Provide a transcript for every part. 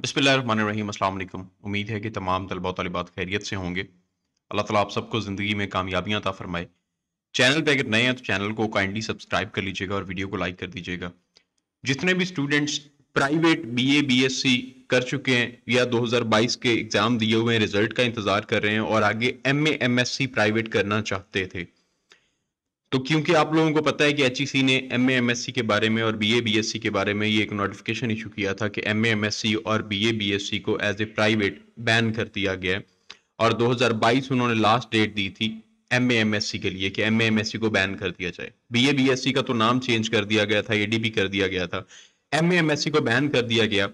बिस्मिल्लाह रहमान रहीम। अस्सलाम वालेकुम। उम्मीद है कि तमाम तलबा तलिबात खैरियत से होंगे। अल्लाह ताला आप सबको ज़िंदगी में कामयाबियाँ अता फरमाए। चैनल पे अगर नए हैं तो चैनल को काइंडली सब्सक्राइब कर लीजिएगा और वीडियो को लाइक कर दीजिएगा। जितने भी स्टूडेंट्स प्राइवेट बीए बीएससी कर चुके हैं या 2022 के एग्ज़ाम दिए हुए हैं, रिजल्ट का इंतज़ार कर रहे हैं और आगे एमए एमएससी प्राइवेट करना चाहते थे, तो क्योंकि आप लोगों को पता है कि एचईसी ने एमए एमएससी के बारे में और बीए बीएससी के बारे में ये एक नोटिफिकेशन इशू किया था कि एमए एमएससी और बीए बीएससी को एज ए प्राइवेट बैन कर दिया गया है। और 2022 उन्होंने लास्ट डेट दी थी एमए एमएससी के लिए कि एमए एमएससी को बैन कर दिया जाए। बीए बीएससी का तो नाम चेंज कर दिया गया था, एडीबी कर दिया गया था, एमए एमएससी को बैन कर दिया गया।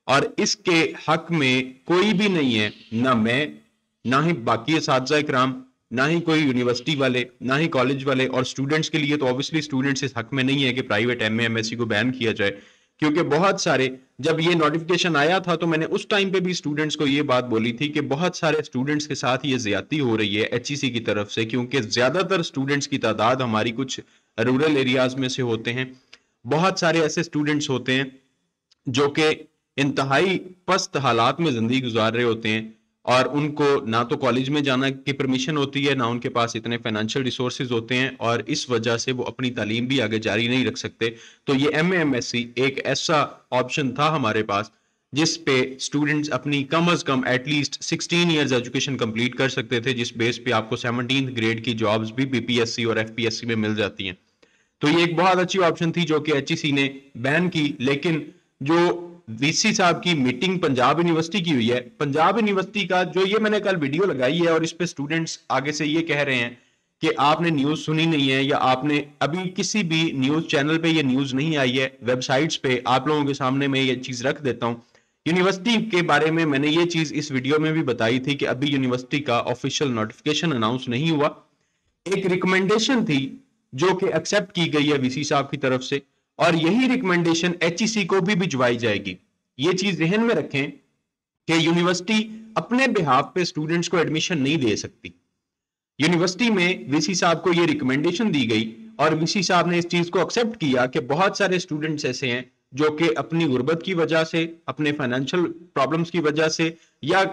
और इसके हक में कोई भी नहीं है, ना मैं, ना ही बाकी असातिज़ा इकराम, ना ही कोई यूनिवर्सिटी वाले, ना ही कॉलेज वाले। और स्टूडेंट्स के लिए तो ऑब्वियसली स्टूडेंट्स इस हक में नहीं है कि प्राइवेट एमए एमएससी को बैन किया जाए, क्योंकि बहुत सारे, जब ये नोटिफिकेशन आया था तो मैंने उस टाइम पे भी स्टूडेंट्स को ये बात बोली थी कि बहुत सारे स्टूडेंट्स के साथ ये ज्यादती हो रही है एचईसी की तरफ से, क्योंकि ज्यादातर स्टूडेंट्स की तादाद हमारी कुछ रूरल एरियाज में से होते हैं। बहुत सारे ऐसे स्टूडेंट्स होते हैं जो कि इंतहाई पस्त हालात में जिंदगी गुजार रहे होते हैं और उनको ना तो कॉलेज में जाना की परमिशन होती है, ना उनके पास इतने फाइनेंशियल रिसोर्सेज होते हैं, और इस वजह से वो अपनी तालीम भी आगे जारी नहीं रख सकते। तो ये एमएएमएससी एक ऐसा ऑप्शन था हमारे पास जिस पे स्टूडेंट्स अपनी कम अज कम एटलीस्ट 16 ईयर्स एजुकेशन कंप्लीट कर सकते थे, जिस बेस पे आपको 17th ग्रेड की जॉब्स भी बीपीएससी और एफपीएससी में मिल जाती हैं। तो ये एक बहुत अच्छी ऑप्शन थी जो कि एचईसी ने बैन की। लेकिन जो वीसी साहब की मीटिंग पंजाब यूनिवर्सिटी की हुई है, पंजाब यूनिवर्सिटी का जो, ये मैंने कल वीडियो लगाई है और इस पे स्टूडेंट्स आगे से ये कह रहे हैं कि आपने न्यूज सुनी नहीं है या आपने अभी किसी भी न्यूज चैनल पे ये न्यूज नहीं आई है, वेबसाइट्स पे आप लोगों के सामने मैं ये चीज रख देता हूं। यूनिवर्सिटी के बारे में मैंने ये चीज इस वीडियो में भी बताई थी कि अभी यूनिवर्सिटी का ऑफिशियल नोटिफिकेशन अनाउंस नहीं हुआ। एक रिकमेंडेशन थी जो कि एक्सेप्ट की गई है वीसी साहब की तरफ से, और यही रिकमेंडेशन एचईसी को भी भिजवाई जाएगी। ये चीज जहन में रखें कि यूनिवर्सिटी अपने बिहाफ पे स्टूडेंट्स को एडमिशन नहीं दे सकती। यूनिवर्सिटी में वीसी साहब को ये रिकमेंडेशन दी गई और वीसी साहब ने इस चीज को एक्सेप्ट किया कि बहुत सारे स्टूडेंट्स ऐसे हैं जो कि अपनी गुर्बत की वजह से, अपने फाइनेंशियल प्रॉब्लम्स की वजह से, या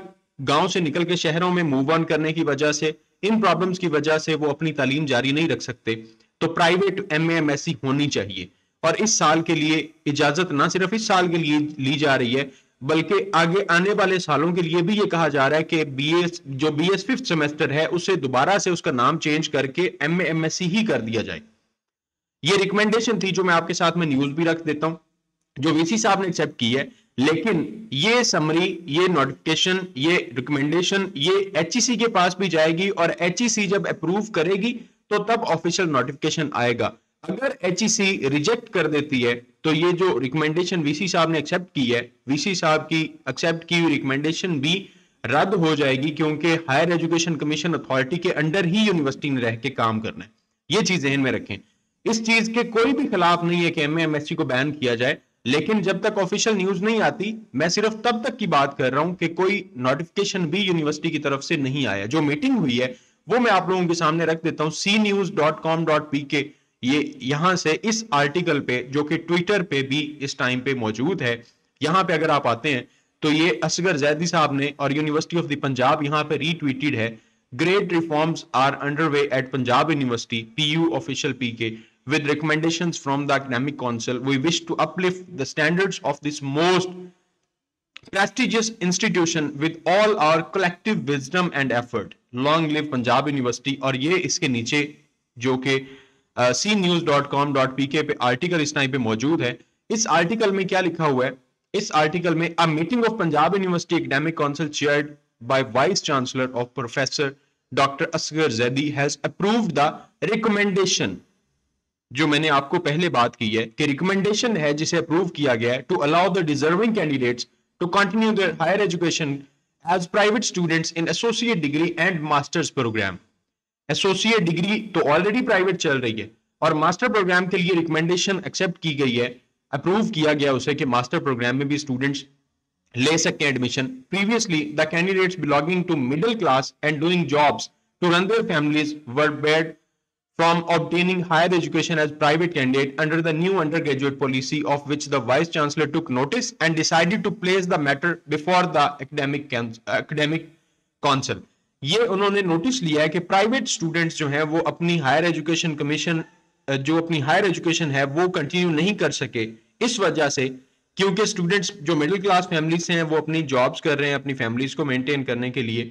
गांव से निकल के शहरों में मूव ऑन करने की वजह से, इन प्रॉब्लम्स की वजह से वो अपनी तालीम जारी नहीं रख सकते। तो प्राइवेट एमए एमएससी होनी चाहिए, और इस साल के लिए इजाजत ना सिर्फ इस साल के लिए ली जा रही है बल्कि आगे आने वाले सालों के लिए भी ये कहा जा रहा है कि बीएस, जो बीएस फिफ्थ सेमेस्टर है, उसे दोबारा से उसका नाम चेंज करके एमए एमएससी ही कर दिया जाए। ये रिकमेंडेशन थी जो मैं आपके साथ में न्यूज भी रख देता हूं, जो वीसी साहब ने एक्सेप्ट की है। लेकिन ये समरी, ये नोटिफिकेशन, ये रिकमेंडेशन, ये एचईसी के पास भी जाएगी और एचईसी जब अप्रूव करेगी तो तब ऑफिशियल नोटिफिकेशन आएगा। अगर एचईसी रिजेक्ट कर देती है तो ये जो रिकमेंडेशन वीसी साहब ने एक्सेप्ट की है, वीसी साहब की एक्सेप्ट की हुई रिकमेंडेशन भी रद्द हो जाएगी, क्योंकि हायर एजुकेशन कमीशन अथॉरिटी के अंडर ही यूनिवर्सिटी ने रह के काम करना है। ये चीज जहन में रखें। इस चीज के कोई भी खिलाफ नहीं है कि एमएएमएससी को बैन किया जाए, लेकिन जब तक ऑफिशियल न्यूज नहीं आती, मैं सिर्फ तब तक की बात कर रहा हूं कि कोई नोटिफिकेशन भी यूनिवर्सिटी की तरफ से नहीं आया। जो मीटिंग हुई है वो मैं आप लोगों के सामने रख देता हूं, cnews.com.pk। ये यहां से इस आर्टिकल पे, जो कि ट्विटर पे भी इस टाइम पे मौजूद है, यहां पे अगर आप आते हैं तो ये असगर जैदी साहब ने और यूनिवर्सिटी ऑफ द पंजाब यहां पे रीट्वीटेड है। Great reforms are underway at Punjab University, PU official PK, with recommendations from the academic council. We wish to uplift the standards of this most prestigious institution with all our collective wisdom and effort. Long live Punjab University। और ये इसके नीचे जो कि cnews.com.pk पे article इस time पे मौजूद है। इस आर्टिकल में क्या लिखा हुआ है? इस आर्टिकल में, a meeting of Punjab University Academic Council chaired by Vice Chancellor of Professor Dr. Asghar Zaidi has approved the recommendation। जो मैंने आपको पहले बात की है कि रिकमेंडेशन है जिसे अप्रूव किया गया है, to allow the deserving candidates to continue their higher education as private students in associate degree and masters programme. Associate degree तो ऑलरेडी प्राइवेट चल रही है और मास्टर प्रोग्राम के लिए रिकमेंडेशन एक्सेप्ट की गई है, अप्रूव किया गया उसे कि मास्टर प्रोग्राम में भी स्टूडेंट्स ले सकते हैं admission. Previously the candidates belonging to middle class and doing jobs to run their families were barred from obtaining higher education as private candidate under the new undergraduate policy, of which the Vice Chancellor took notice and decided to place the matter before the academic council. ये उन्होंने notice लिया है कि private students जो हैं वो अपनी higher education commission जो अपनी हायर एजुकेशन है वो कंटिन्यू नहीं कर सके, इस वजह से क्योंकि स्टूडेंट्स जो मिडिल क्लास फैमिलीज हैं वो अपनी जॉब्स कर रहे हैं अपनी फैमिलीज को मेंटेन करने के लिए,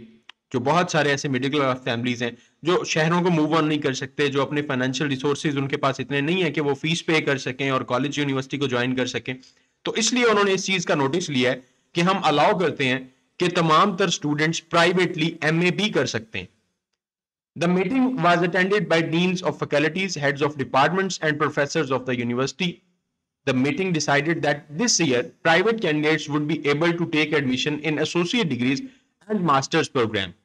जो बहुत सारे ऐसे मिडिल क्लास फैमिलीज हैं जो शहरों को मूव ऑन नहीं कर सकते, जो अपने फाइनेंशियल रिसोर्सेज उनके पास इतने नहीं है कि वो फीस पे कर सकें और कॉलेज यूनिवर्सिटी को ज्वाइन कर सकें, तो इसलिए उन्होंने इस चीज का नोटिस लिया है कि हम अलाउ करते हैं कि तमाम तर स्टूडेंट्स प्राइवेटली एमए भी कर सकते हैं. The meeting was attended by deans of faculties, heads of departments, and professors of the university. The meeting decided that this year private candidates would be able to take admission in associate degrees and master's program.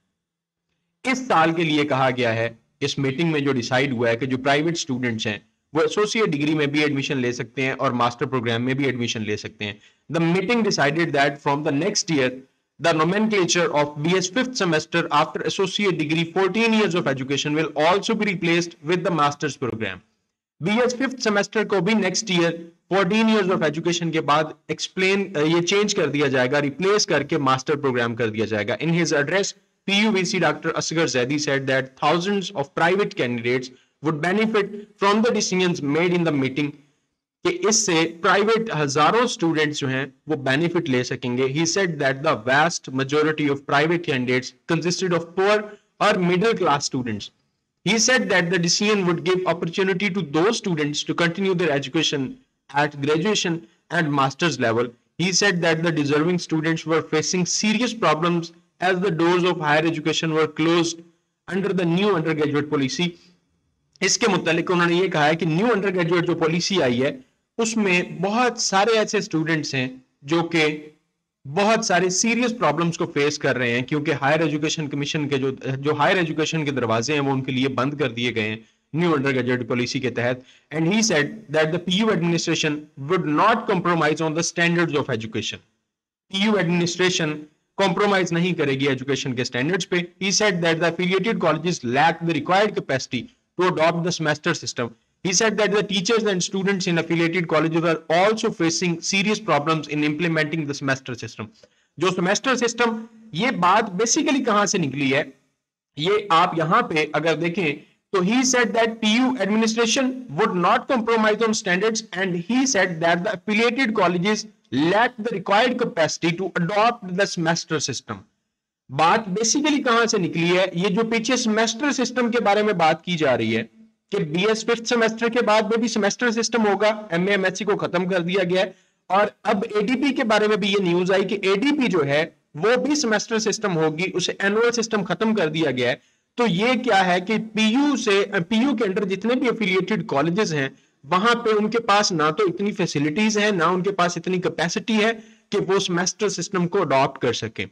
इस साल के लिए कहा गया है, इस meeting में जो डिसाइड हुआ है कि जो प्राइवेट स्टूडेंट्स हैं वो एसोसिएट डिग्री में भी एडमिशन ले सकते हैं और मास्टर प्रोग्राम में भी एडमिशन ले सकते हैं. The meeting decided that from the next year the nomenclature of BS 5th semester after associate degree 14 years of education will also be replaced with the master's program. BS 5th semester को भी next year 14 years of education के बाद ये change कर दिया जाएगा, replace करके master program कर दिया जाएगा. In his address, PUVC Dr. Asghar Zaidi said that thousands of private candidates would benefit from the decisions made in the meeting, कि इससे प्राइवेट हजारों स्टूडेंट्स जो हैं वो बेनिफिट ले सकेंगे. He said that the vast majority of private candidates consisted of poor or middle class students. He said that the decision would give opportunity to those students to continue their education at graduation and master's level. He said that the deserving students were facing serious problems as the doors of higher education were closed under the new undergraduate policy. इसके मुतालिक उन्होंने ये कहा है कि new undergraduate जो policy आई है उसमें बहुत सारे ऐसे स्टूडेंट्स हैं जो कि बहुत सारे सीरियस प्रॉब्लम्स को फेस कर रहे हैं क्योंकि हायर एजुकेशन कमीशन के जो हायर एजुकेशन के दरवाजे हैं वो उनके लिए बंद कर दिए गए हैं न्यू अंडरग्रेजुएट पॉलिसी के तहत. And he said that the PU administration would not compromise on the standards of education. PU administration compromise नहीं करेगी एजुकेशन के स्टैंडर्ड्स पे. He said that the affiliated colleges lack the required capacity to adopt the semester system. He said that the teachers and students in affiliated colleges are also facing serious problems in implementing the semester system. जो semester system, ये बात basically कहाँ से निकली है, ये आप यहाँ पे अगर देखें तो he said that PU administration would not compromise on standards and he said that the affiliated colleges lack the required capacity to adopt the semester system. बात बेसिकली कहां से निकली है, ये जो पीछे सेमेस्टर सिस्टम के बारे में बात की जा रही है कि बीएस 5th सेमेस्टर के बाद में भी सेमेस्टर सिस्टम होगा, एमए एमएससी को खत्म कर दिया गया है और अब एडीपी के बारे में भी ये न्यूज आई कि एडीपी जो है वो भी सेमेस्टर सिस्टम होगी, उसे एनुअल सिस्टम खत्म कर दिया गया है. तो ये क्या है कि पीयू के अंडर जितने भी एफिलिएटेड कॉलेजेस हैं वहां पे उनके पास ना तो इतनी फैसिलिटीज है ना उनके पास इतनी कैपेसिटी है कि वो सेमेस्टर सिस्टम को अडॉप्ट कर सके,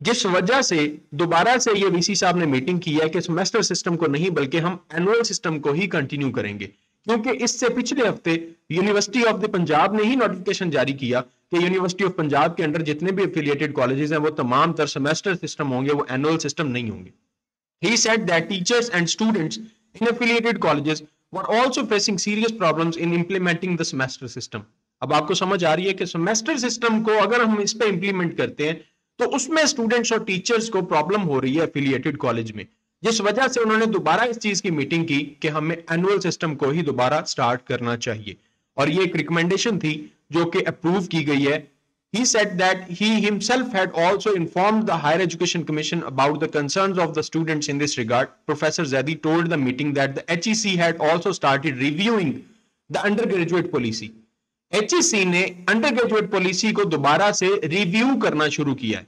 जिस वजह से दोबारा से ये वीसी साहब ने मीटिंग की है कि सेमेस्टर सिस्टम को नहीं बल्कि हम एनुअल सिस्टम को ही कंटिन्यू करेंगे. क्योंकि इससे पिछले हफ्ते यूनिवर्सिटी ऑफ द पंजाब ने ही नोटिफिकेशन जारी किया कि यूनिवर्सिटी ऑफ पंजाब के अंडर जितने भी एफिलिएटेड कॉलेजेस हैं वो तमाम तर सेमेस्टर सिस्टम होंगे, वो एनुअल सिस्टम नहीं होंगे. He said that teachers and students in affiliated colleges were also facing serious problems in implementing the semester system. अब आपको समझ आ रही है कि सेमेस्टर सिस्टम को अगर हम इस पे इंप्लीमेंट करते हैं तो उसमें स्टूडेंट्स और टीचर्स को प्रॉब्लम हो रही है एफिलिएटेड कॉलेज में, जिस वजह से उन्होंने दोबारा इस चीज की मीटिंग की कि हमें एनुअल सिस्टम को ही दोबारा स्टार्ट करना चाहिए. और ये एक रिकमेंडेशन थी जो कि अप्रूव की गई है. He said that he himself had also informed the Higher Education Commission about the concerns of the students in this regard. Professor Zaidi told the meeting that the HEC had also started reviewing the undergraduate policy. HEC ने undergraduate policy को दोबारा से review करना शुरू किया है.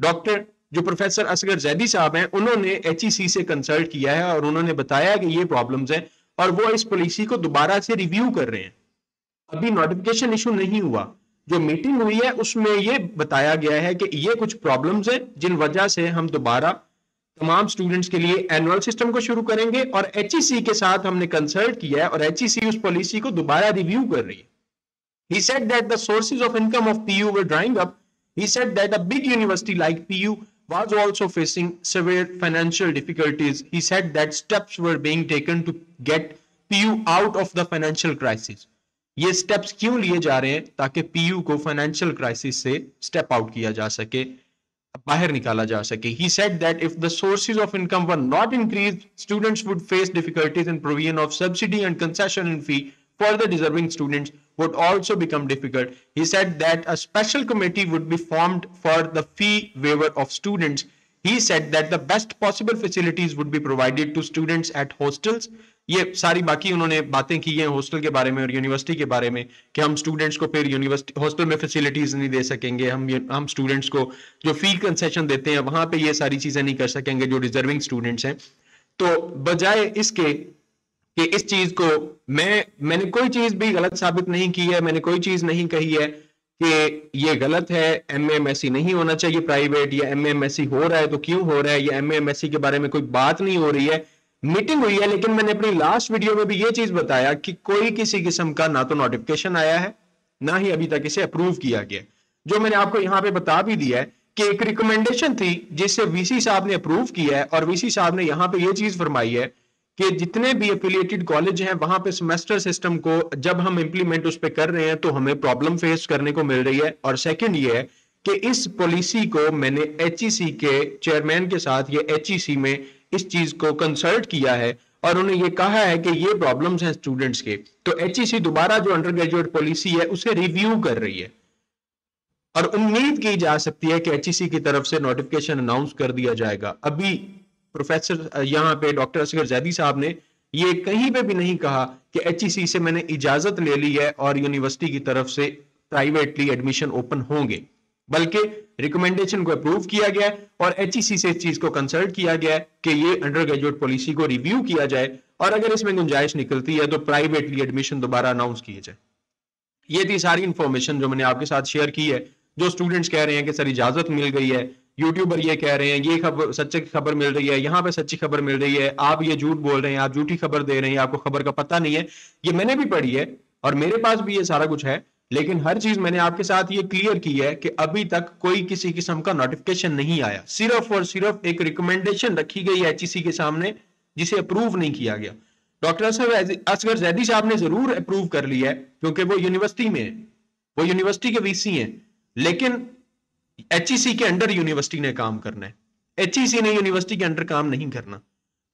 Doctor जो professor Asghar Zaidi साहब हैं उन्होंने HEC से कंसल्ट किया है और उन्होंने बताया कि ये प्रॉब्लम्स हैं और वो इस पॉलिसी को दोबारा से रिव्यू कर रहे हैं. अभी नोटिफिकेशन इशू नहीं हुआ, जो मीटिंग हुई है उसमें ये बताया गया है कि ये कुछ प्रॉब्लम्स हैं जिन वजह से हम दोबारा तमाम स्टूडेंट्स के लिए एनुअल सिस्टम को शुरू करेंगे और HEC के साथ हमने कंसल्ट किया है और HEC उस पॉलिसी को दोबारा रिव्यू कर रही है. He said that the sources of income of PU were drying up. He said that a big university like PU was also facing severe financial difficulties. He said that steps were being taken to get PU out of the financial crisis. ये steps क्यों लिए जा रहे हैं? ताकि PU को financial crisis से step out किया जा सके, बाहर निकाला जा सके. He said that if the sources of income were not increased, students would face difficulties in provision of subsidy and concession in fee for the deserving students would also become difficult. He said that a special committee would be formed for the fee waiver of students. He said that the best possible facilities would be provided to students at hostels. ये सारी बाकी उन्होंने बातें की हैं hostel के बारे में और यूनिवर्सिटी के बारे में कि हम स्टूडेंट्स को फिर यूनिवर्सिटी हॉस्टल में फैसिलिटीज नहीं दे सकेंगे, हम स्टूडेंट्स को जो फी कंसेशन देते हैं वहां पे ये सारी चीजें नहीं कर सकेंगे जो डिजर्विंग स्टूडेंट्स हैं. तो बजाय इसके कि इस चीज को मैंने कोई चीज भी गलत साबित नहीं की है, मैंने कोई चीज नहीं कही है कि ये गलत है, एमएमएससी नहीं होना चाहिए प्राइवेट, या एमएमएससी हो रहा है तो क्यों हो रहा है, या एमएमएससी के बारे में कोई बात नहीं हो रही है. मीटिंग हुई है, लेकिन मैंने अपनी लास्ट वीडियो में भी ये चीज बताया कि कोई किसी किस्म का ना तो नोटिफिकेशन आया है ना ही अभी तक इसे अप्रूव किया गया. जो मैंने आपको यहाँ पे बता भी दिया है कि एक रिकमेंडेशन थी जिससे वीसी साहब ने अप्रूव किया है, और वीसी साहब ने यहाँ पे ये चीज फरमाई है कि जितने भी एफिलिएटेड कॉलेज हैं वहां पे सेमेस्टर सिस्टम को जब हम इंप्लीमेंट उस पे कर रहे हैं तो हमें प्रॉब्लम फेस करने को मिल रही है. और सेकंड ये है कि इस पॉलिसी को मैंने एचईसी के चेयरमैन के साथ ये एचईसी में इस चीज को कंसल्ट किया है और उन्होंने ये कहा है कि ये प्रॉब्लम्स हैं स्टूडेंट्स के, तो एचईसी दोबारा जो अंडर ग्रेजुएट पॉलिसी है उसे रिव्यू कर रही है और उम्मीद की जा सकती है कि एचईसी की तरफ से नोटिफिकेशन अनाउंस कर दिया जाएगा. अभी प्रोफेसर यहाँ पे डॉक्टर असगर जैदी साहब ने ये कहीं पे भी नहीं कहा कि एचईसी से मैंने इजाजत ले ली है और यूनिवर्सिटी की तरफ से प्राइवेटली एडमिशन ओपन होंगे, बल्कि रिकमेंडेशन को अप्रूव किया गया और एचईसी से इस चीज को कंसल्ट किया गया कि ये अंडर ग्रेजुएट पॉलिसी को रिव्यू किया जाए और अगर इसमें गुंजाइश निकलती है तो प्राइवेटली एडमिशन दोबारा अनाउंस किए जाए. ये थी सारी इंफॉर्मेशन जो मैंने आपके साथ शेयर की है. जो स्टूडेंट्स कह रहे हैं कि सर इजाजत मिल गई है, यूट्यूबर ये कह रहे हैं ये खबर सच्ची खबर मिल रही है, यहाँ पे सच्ची खबर मिल रही है, आप ये झूठ बोल रहे हैं, आप झूठी खबर दे रहे हैं, आपको खबर का पता नहीं है, ये मैंने भी पढ़ी है और मेरे पास भी ये सारा कुछ है. लेकिन हर चीज मैंने आपके साथ ये क्लियर की है कि अभी तक कोई किसी किस्म का नोटिफिकेशन नहीं आया, सिर्फ और सिर्फ एक रिकमेंडेशन रखी गई है एचईसी के सामने जिसे अप्रूव नहीं किया गया. डॉक्टर असगर जैदी साहब ने जरूर अप्रूव कर लिया है क्योंकि वो यूनिवर्सिटी में है, वो यूनिवर्सिटी के वीसी हैं, लेकिन एचईसी के अंडर यूनिवर्सिटी ने काम करना है, एचईसी ने यूनिवर्सिटी के अंडर काम नहीं करना.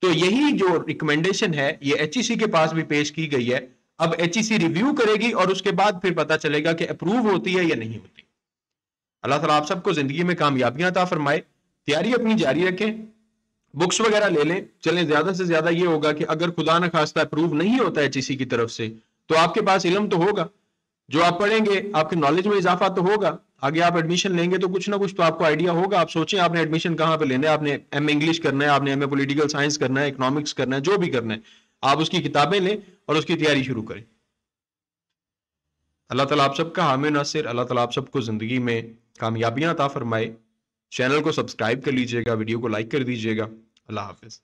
तो यही जो रिकमेंडेशन है ये एचईसी के पास भी पेश की गई है. अब एचईसी रिव्यू करेगी और उसके बाद फिर पता चलेगा कि अप्रूव होती है या नहीं होती. अल्लाह ताला आप सबको जिंदगी में कामयाबियां अता फरमाए. तैयारी अपनी जारी रखें, बुक्स वगैरह ले लें. चलें, ज्यादा से ज्यादा ये होगा कि अगर खुदा न खास्ता अप्रूव नहीं होता एचईसी की तरफ से तो आपके पास इल्म तो होगा, जो आप पढ़ेंगे आपके नॉलेज में इजाफा तो होगा, आगे आप एडमिशन लेंगे तो कुछ ना कुछ तो आपको आइडिया होगा. आप सोचें आपने एडमिशन कहाँ पे लेना है, आपने एमए इंग्लिश करना है, आपने एमए पॉलिटिकल साइंस करना है, इकोनॉमिक्स करना है, जो भी करना है, आप उसकी किताबें लें और उसकी तैयारी शुरू करें. अल्लाह ताला आप सबका हामी नासिर, अल्लाह ताला आप सबको जिंदगी में कामयाबियां अता फरमाए. चैनल को सब्सक्राइब कर लीजिएगा, वीडियो को लाइक कर दीजिएगा. अल्लाह हाफिज.